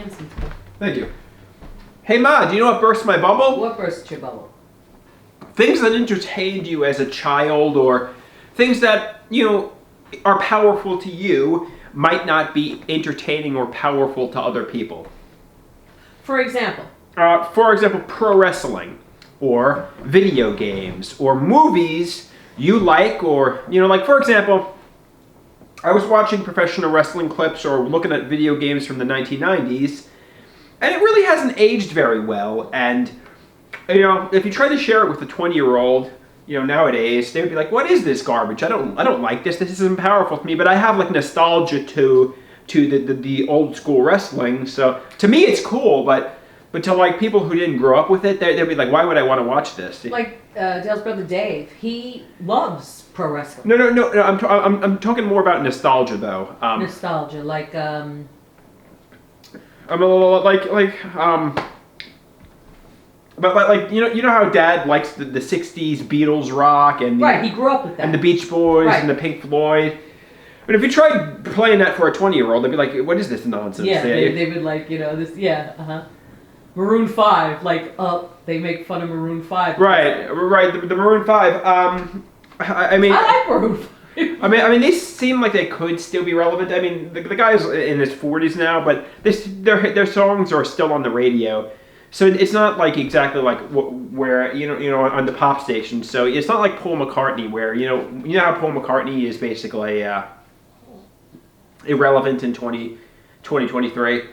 handsome. Thank you. Hey Ma, do you know what burst my bubble? What burst your bubble? Things that entertained you as a child, or things that, are powerful to you, might not be entertaining or powerful to other people. For example? Pro wrestling, or video games, or movies you like, or, like, for example, I was watching professional wrestling clips or looking at video games from the 1990s, and it really hasn't aged very well. And, if you try to share it with a 20-year-old, nowadays, they would be like, what is this garbage? I don't like this. This isn't powerful to me. But I have, like, nostalgia to the old school wrestling. So, to me, it's cool, but to, like, people who didn't grow up with it, they'd be like, why would I want to watch this? Like Dale's brother Dave, he loves pro wrestling. No. I'm talking more about nostalgia, though. Nostalgia, like But like you know how Dad likes the '60s Beatles rock and right, he grew up with that, and the Beach Boys right. and the Pink Floyd. But if you tried playing that for a 20-year-old, they'd be like, "What is this nonsense?" Yeah, they would like this. Yeah, Maroon 5, like they make fun of Maroon 5. Right. The Maroon 5. I like Maroon 5. I mean, they seem like they could still be relevant. I mean, the guy's in his 40s now, but their songs are still on the radio. So it's not like exactly like where on the pop station. So it's not like Paul McCartney, where you know how Paul McCartney is basically irrelevant in 2023.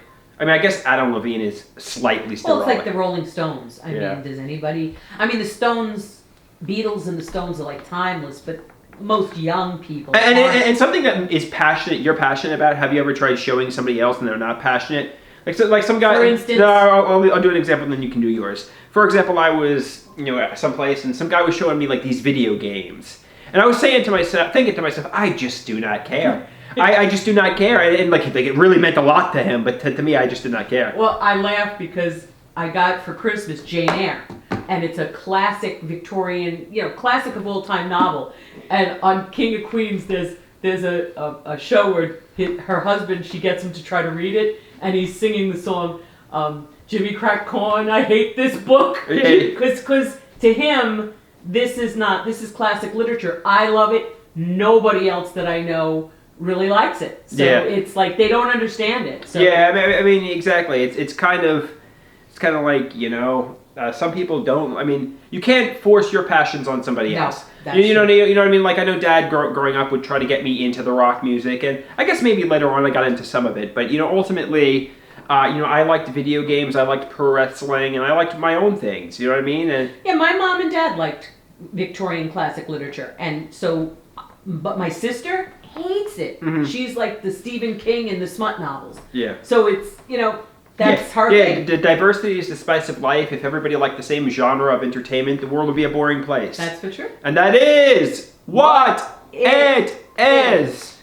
I mean, I guess Adam Levine is slightly still relevant. Well, it's relevant. like the Rolling Stones. I mean, does anybody? I mean, the Stones, Beatles, and the Stones are like timeless, but most young people. And something that is passionate, you're passionate about. Have you ever tried showing somebody else and they're not passionate? Like some guy. For instance, no, I'll do an example, and then you can do yours. For example, I was at someplace, and some guy was showing me like these video games, and I was thinking to myself, I just do not care. I just do not care, and like it really meant a lot to him, but to me, I just did not care. Well, I laugh because I got for Christmas Jane Eyre, and it's a classic Victorian, classic of all time novel, and on King of Queens, there's a show where her husband, she gets him to try to read it. And he's singing the song, Jimmy Crack Corn, I hate this book. Because to him, this is classic literature. I love it. Nobody else that I know really likes it. So it's like they don't understand it. So. Yeah, I mean, exactly. It's kind of like, some people don't. I mean, you can't force your passions on somebody else. You know what I mean? Like, I know Dad growing up would try to get me into the rock music, and I guess maybe later on I got into some of it. But ultimately, I liked video games, I liked pro wrestling, and I liked my own things. You know what I mean? And yeah, my mom and dad liked Victorian classic literature, and so, but my sister hates it. Mm-hmm. She's like the Stephen King and the smut novels. Yeah. So it's That's her thing. The diversity is the spice of life. If everybody liked the same genre of entertainment, the world would be a boring place. That's for sure. And that is what it is.